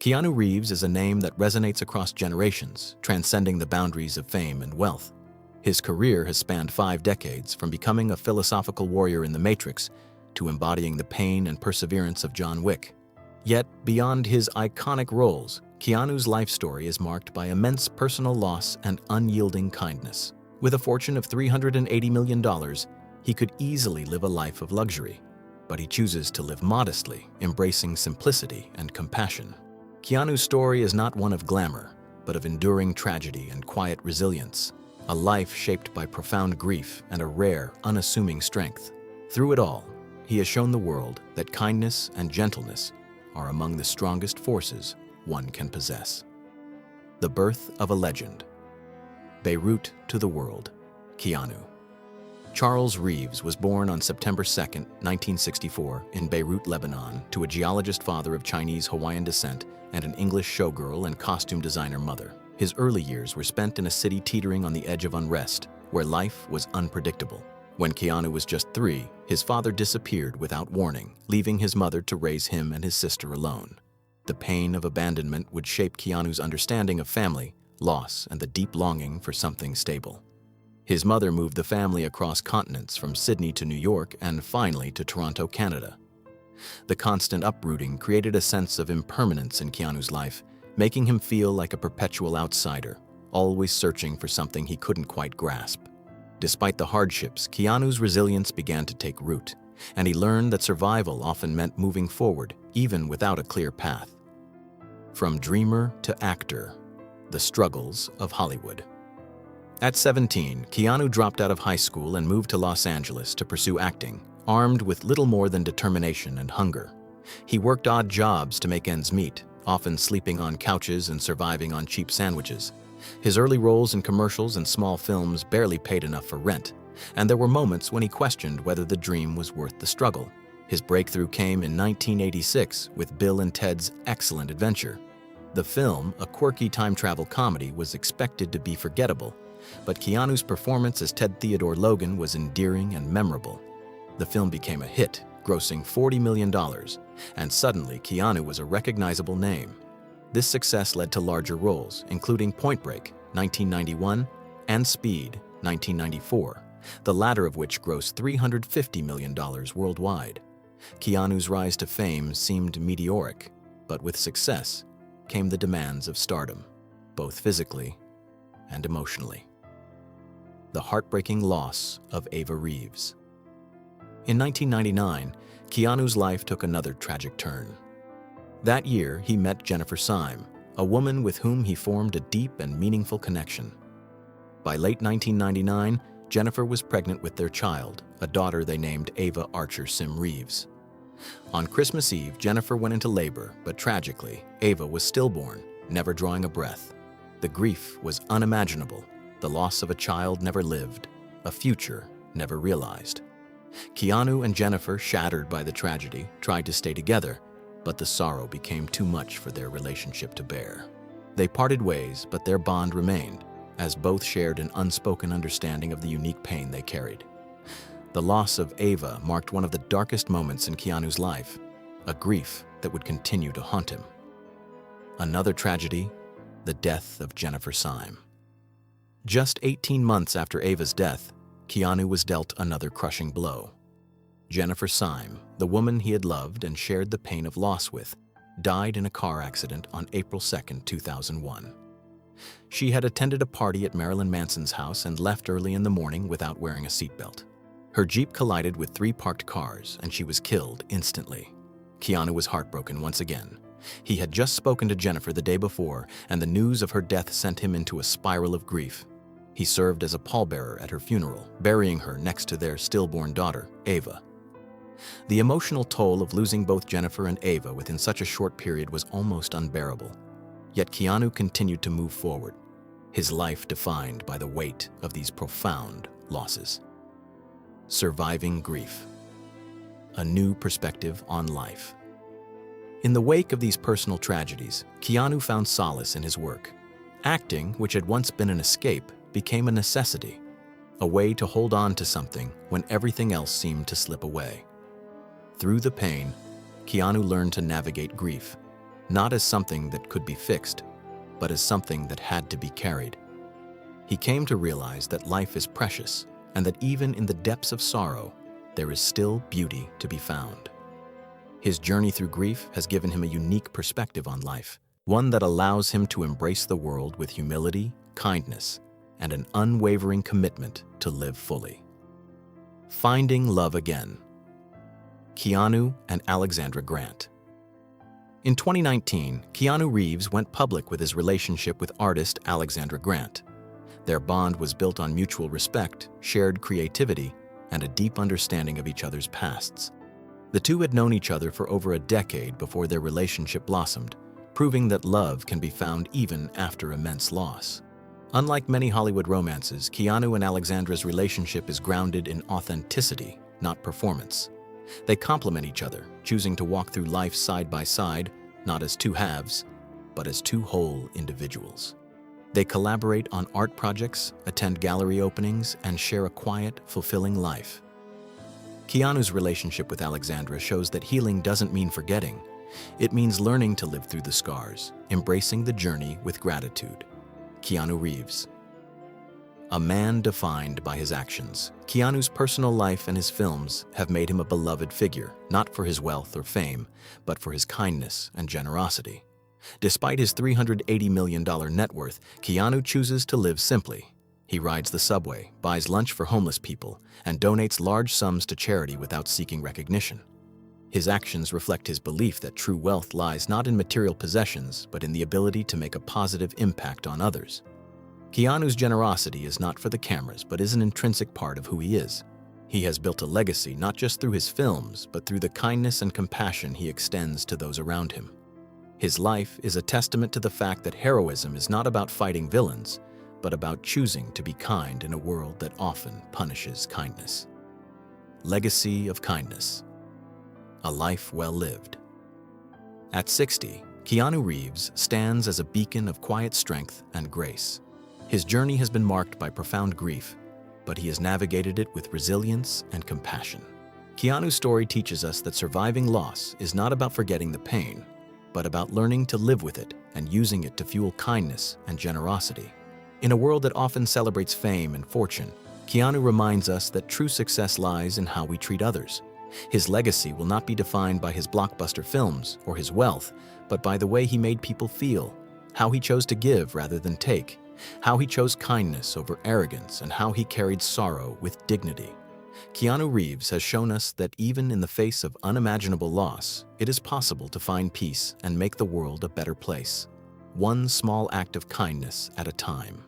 Keanu Reeves is a name that resonates across generations, transcending the boundaries of fame and wealth. His career has spanned 5 decades, from becoming a philosophical warrior in The Matrix to embodying the pain and perseverance of John Wick. Yet, beyond his iconic roles, Keanu's life story is marked by immense personal loss and unyielding kindness. With a fortune of $380 million, he could easily live a life of luxury, but he chooses to live modestly, embracing simplicity and compassion. Keanu's story is not one of glamour, but of enduring tragedy and quiet resilience, a life shaped by profound grief and a rare, unassuming strength. Through it all, he has shown the world that kindness and gentleness are among the strongest forces one can possess. The birth of a legend. Beirut to the world, Keanu. Charles Reeves was born on September 2, 1964, in Beirut, Lebanon, to a geologist father of Chinese-Hawaiian descent and an English showgirl and costume designer mother. His early years were spent in a city teetering on the edge of unrest, where life was unpredictable. When Keanu was just 3, his father disappeared without warning, leaving his mother to raise him and his sister alone. The pain of abandonment would shape Keanu's understanding of family, loss, and the deep longing for something stable. His mother moved the family across continents, from Sydney to New York and finally to Toronto, Canada. The constant uprooting created a sense of impermanence in Keanu's life, making him feel like a perpetual outsider, always searching for something he couldn't quite grasp. Despite the hardships, Keanu's resilience began to take root, and he learned that survival often meant moving forward, even without a clear path. From dreamer to actor, the struggles of Hollywood. At 17, Keanu dropped out of high school and moved to Los Angeles to pursue acting, armed with little more than determination and hunger. He worked odd jobs to make ends meet, often sleeping on couches and surviving on cheap sandwiches. His early roles in commercials and small films barely paid enough for rent, and there were moments when he questioned whether the dream was worth the struggle. His breakthrough came in 1986 with Bill and Ted's Excellent Adventure. The film, a quirky time travel comedy, was expected to be forgettable, but Keanu's performance as Ted Theodore Logan was endearing and memorable. The film became a hit, grossing $40 million, and suddenly Keanu was a recognizable name. This success led to larger roles, including Point Break, 1991, and Speed, 1994, the latter of which grossed $350 million worldwide. Keanu's rise to fame seemed meteoric, but with success came the demands of stardom, both physically and emotionally. The heartbreaking loss of Ava Reeves. In 1999, Keanu's life took another tragic turn. That year, he met Jennifer Syme, a woman with whom he formed a deep and meaningful connection. By late 1999, Jennifer was pregnant with their child, a daughter they named Ava Archer Sim Reeves. On Christmas Eve, Jennifer went into labor, but tragically, Ava was stillborn, never drawing a breath. The grief was unimaginable, the loss of a child never lived, a future never realized. Keanu and Jennifer, shattered by the tragedy, tried to stay together, but the sorrow became too much for their relationship to bear. They parted ways, but their bond remained, as both shared an unspoken understanding of the unique pain they carried. The loss of Ava marked one of the darkest moments in Keanu's life, a grief that would continue to haunt him. Another tragedy, the death of Jennifer Syme. Just 18 months after Ava's death, Keanu was dealt another crushing blow. Jennifer Syme, the woman he had loved and shared the pain of loss with, died in a car accident on April 2, 2001. She had attended a party at Marilyn Manson's house and left early in the morning without wearing a seatbelt. Her Jeep collided with 3 parked cars and she was killed instantly. Keanu was heartbroken once again. He had just spoken to Jennifer the day before, and the news of her death sent him into a spiral of grief. He served as a pallbearer at her funeral, burying her next to their stillborn daughter, Ava. The emotional toll of losing both Jennifer and Ava within such a short period was almost unbearable. Yet Keanu continued to move forward, his life defined by the weight of these profound losses. Surviving grief. A new perspective on life. In the wake of these personal tragedies, Keanu found solace in his work. Acting, which had once been an escape, became a necessity, a way to hold on to something when everything else seemed to slip away. Through the pain, Keanu learned to navigate grief, not as something that could be fixed, but as something that had to be carried. He came to realize that life is precious and that even in the depths of sorrow, there is still beauty to be found. His journey through grief has given him a unique perspective on life, one that allows him to embrace the world with humility, kindness, and an unwavering commitment to live fully. Finding love again. Keanu and Alexandra Grant. In 2019, Keanu Reeves went public with his relationship with artist Alexandra Grant. Their bond was built on mutual respect, shared creativity, and a deep understanding of each other's pasts. The two had known each other for over a decade before their relationship blossomed, proving that love can be found even after immense loss. Unlike many Hollywood romances, Keanu and Alexandra's relationship is grounded in authenticity, not performance. They complement each other, choosing to walk through life side by side, not as two halves, but as two whole individuals. They collaborate on art projects, attend gallery openings, and share a quiet, fulfilling life. Keanu's relationship with Alexandra shows that healing doesn't mean forgetting. It means learning to live through the scars, embracing the journey with gratitude. Keanu Reeves. A man defined by his actions, Keanu's personal life and his films have made him a beloved figure, not for his wealth or fame, but for his kindness and generosity. Despite his $380 million net worth, Keanu chooses to live simply. He rides the subway, buys lunch for homeless people, and donates large sums to charity without seeking recognition. His actions reflect his belief that true wealth lies not in material possessions, but in the ability to make a positive impact on others. Keanu's generosity is not for the cameras, but is an intrinsic part of who he is. He has built a legacy not just through his films, but through the kindness and compassion he extends to those around him. His life is a testament to the fact that heroism is not about fighting villains, but about choosing to be kind in a world that often punishes kindness. Legacy of kindness. A life well lived. At 60, Keanu Reeves stands as a beacon of quiet strength and grace. His journey has been marked by profound grief, but he has navigated it with resilience and compassion. Keanu's story teaches us that surviving loss is not about forgetting the pain, but about learning to live with it and using it to fuel kindness and generosity. In a world that often celebrates fame and fortune, Keanu reminds us that true success lies in how we treat others. His legacy will not be defined by his blockbuster films or his wealth, but by the way he made people feel, how he chose to give rather than take, how he chose kindness over arrogance, and how he carried sorrow with dignity. Keanu Reeves has shown us that even in the face of unimaginable loss, it is possible to find peace and make the world a better place, one small act of kindness at a time.